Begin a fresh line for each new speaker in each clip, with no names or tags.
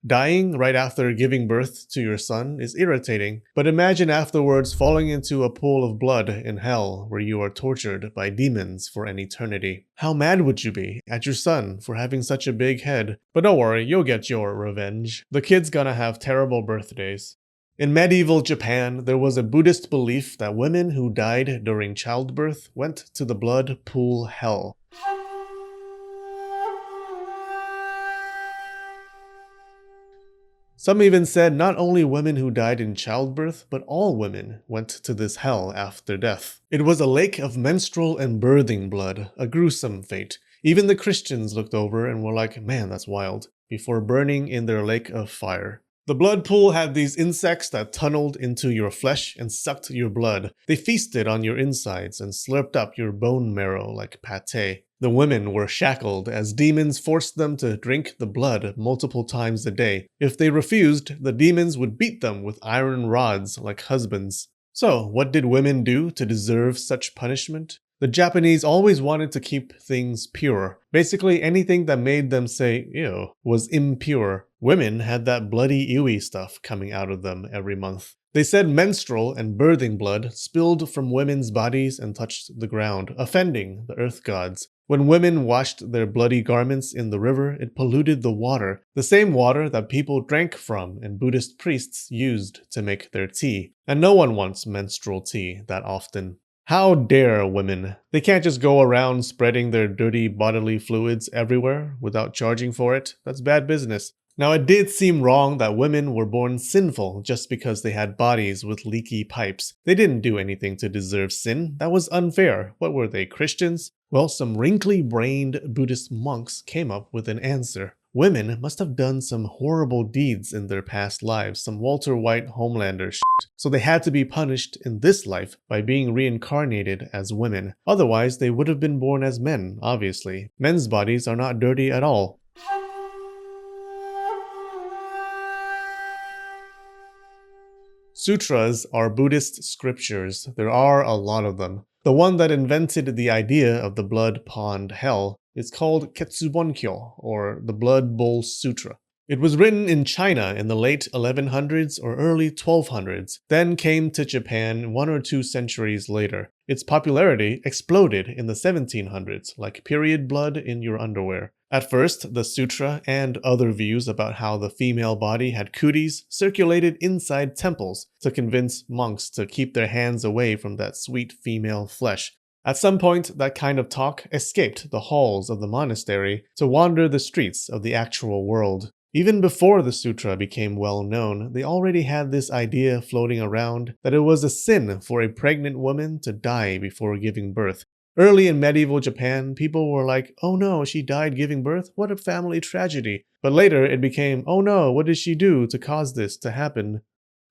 Dying right after giving birth to your son is irritating, but imagine afterwards falling into a pool of blood in hell where you are tortured by demons for an eternity. How mad would you be at your son for having such a big head? But don't worry, you'll get your revenge. The kid's gonna have terrible birthdays. In medieval Japan, there was a Buddhist belief that women who died during childbirth went to the blood pool hell. Some even said not only women who died in childbirth, but all women went to this hell after death. It was a lake of menstrual and birthing blood, a gruesome fate. Even the Christians looked over and were like, man, that's wild, before burning in their lake of fire. The blood pool had these insects that tunneled into your flesh and sucked your blood. They feasted on your insides and slurped up your bone marrow like pate. The women were shackled as demons forced them to drink the blood multiple times a day. If they refused, the demons would beat them with iron rods like husbands. So, what did women do to deserve such punishment? The Japanese always wanted to keep things pure. Basically, anything that made them say, ew, was impure. Women had that bloody ewy stuff coming out of them every month. They said menstrual and birthing blood spilled from women's bodies and touched the ground, offending the earth gods. When women washed their bloody garments in the river, it polluted the water, the same water that people drank from and Buddhist priests used to make their tea. And no one wants menstrual tea that often. How dare women? They can't just go around spreading their dirty bodily fluids everywhere without charging for it. That's bad business. Now, it did seem wrong that women were born sinful just because they had bodies with leaky pipes. They didn't do anything to deserve sin. That was unfair. What were they, Christians? Well, some wrinkly-brained Buddhist monks came up with an answer. Women must have done some horrible deeds in their past lives, some Walter White Homelander shit. So they had to be punished in this life by being reincarnated as women. Otherwise, they would have been born as men, obviously. Men's bodies are not dirty at all. Sutras are Buddhist scriptures. There are a lot of them. The one that invented the idea of the blood pond hell is called Ketsubon-kyo, or the Blood Bowl Sutra. It was written in China in the late 1100s or early 1200s, then came to Japan 1 or 2 centuries later. Its popularity exploded in the 1700s, like period blood in your underwear. At first, the sutra and other views about how the female body had cooties circulated inside temples to convince monks to keep their hands away from that sweet female flesh. At some point, that kind of talk escaped the halls of the monastery to wander the streets of the actual world. Even before the sutra became well known, they already had this idea floating around that it was a sin for a pregnant woman to die before giving birth. Early in medieval Japan, people were like, oh no, she died giving birth? What a family tragedy. But later it became, oh no, what did she do to cause this to happen?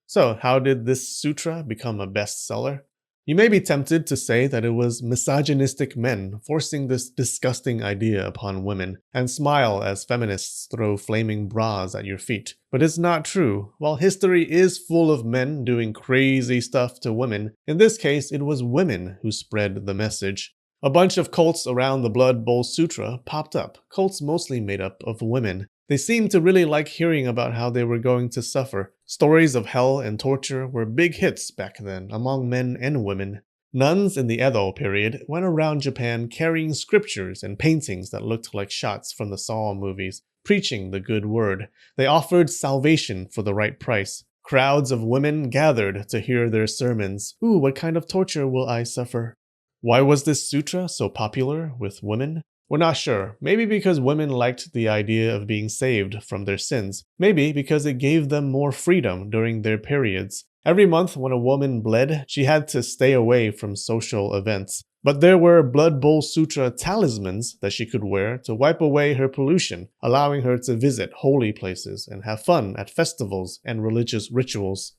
So how did this sutra become a bestseller? You may be tempted to say that it was misogynistic men forcing this disgusting idea upon women, and smile as feminists throw flaming bras at your feet. But it's not true. While history is full of men doing crazy stuff to women, in this case it was women who spread the message. A bunch of cults around the Blood Bowl Sutra popped up, cults mostly made up of women. They seemed to really like hearing about how they were going to suffer. Stories of hell and torture were big hits back then among men and women. Nuns in the Edo period went around Japan carrying scriptures and paintings that looked like shots from the Saw movies, preaching the good word. They offered salvation for the right price. Crowds of women gathered to hear their sermons. Ooh, what kind of torture will I suffer? Why was this sutra so popular with women? We're not sure. Maybe because women liked the idea of being saved from their sins. Maybe because it gave them more freedom during their periods. Every month when a woman bled, she had to stay away from social events. But there were Blood Bowl Sutra talismans that she could wear to wipe away her pollution, allowing her to visit holy places and have fun at festivals and religious rituals.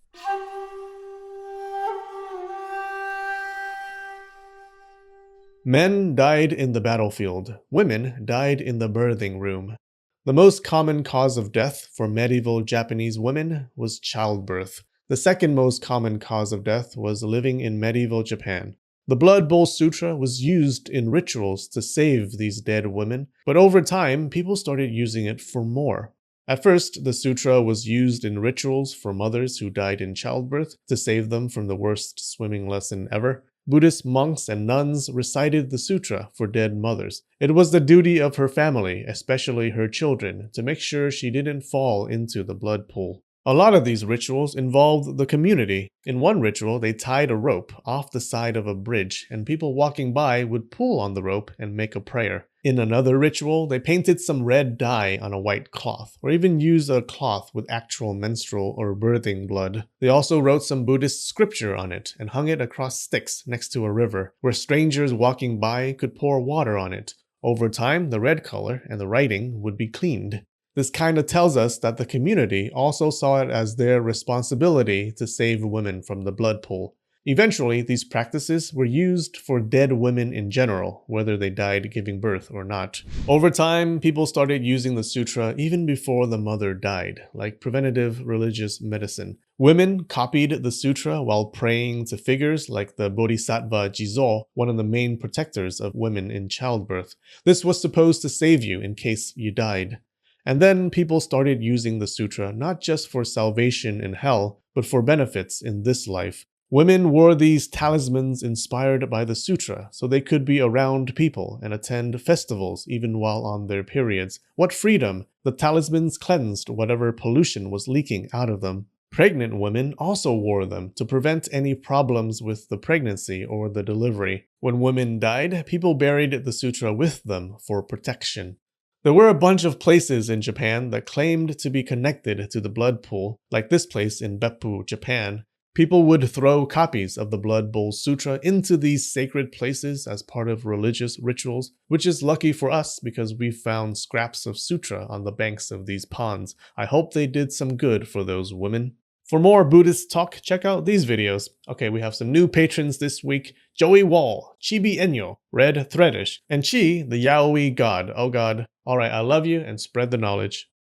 Men died in the battlefield. Women died in the birthing room. The most common cause of death for medieval Japanese women was childbirth. The second most common cause of death was living in medieval Japan. The Blood Bowl Sutra was used in rituals to save these dead women, but over time, people started using it for more. At first, the sutra was used in rituals for mothers who died in childbirth to save them from the worst swimming lesson ever. Buddhist monks and nuns recited the sutra for dead mothers. It was the duty of her family, especially her children, to make sure she didn't fall into the blood pool. A lot of these rituals involved the community. In one ritual, they tied a rope off the side of a bridge, and people walking by would pull on the rope and make a prayer. In another ritual, they painted some red dye on a white cloth, or even used a cloth with actual menstrual or birthing blood. They also wrote some Buddhist scripture on it and hung it across sticks next to a river, where strangers walking by could pour water on it. Over time, the red color and the writing would be cleaned. This kind of tells us that the community also saw it as their responsibility to save women from the blood pool. Eventually, these practices were used for dead women in general, whether they died giving birth or not. Over time, people started using the sutra even before the mother died, like preventative religious medicine. Women copied the sutra while praying to figures like the Bodhisattva Jizo, one of the main protectors of women in childbirth. This was supposed to save you in case you died. And then people started using the sutra not just for salvation in hell, but for benefits in this life. Women wore these talismans inspired by the sutra so they could be around people and attend festivals even while on their periods. What freedom! The talismans cleansed whatever pollution was leaking out of them. Pregnant women also wore them to prevent any problems with the pregnancy or the delivery. When women died, people buried the sutra with them for protection. There were a bunch of places in Japan that claimed to be connected to the blood pool, like this place in Beppu, Japan. People would throw copies of the Blood Bowl Sutra into these sacred places as part of religious rituals, which is lucky for us because we found scraps of sutra on the banks of these ponds. I hope they did some good for those women. For more Buddhist talk, check out these videos. Okay, we have some new patrons this week. Joey Wall, Chibi Enyo, Red Threadish, and Chi, the Yaoi god. Oh god. Alright, I love you and spread the knowledge.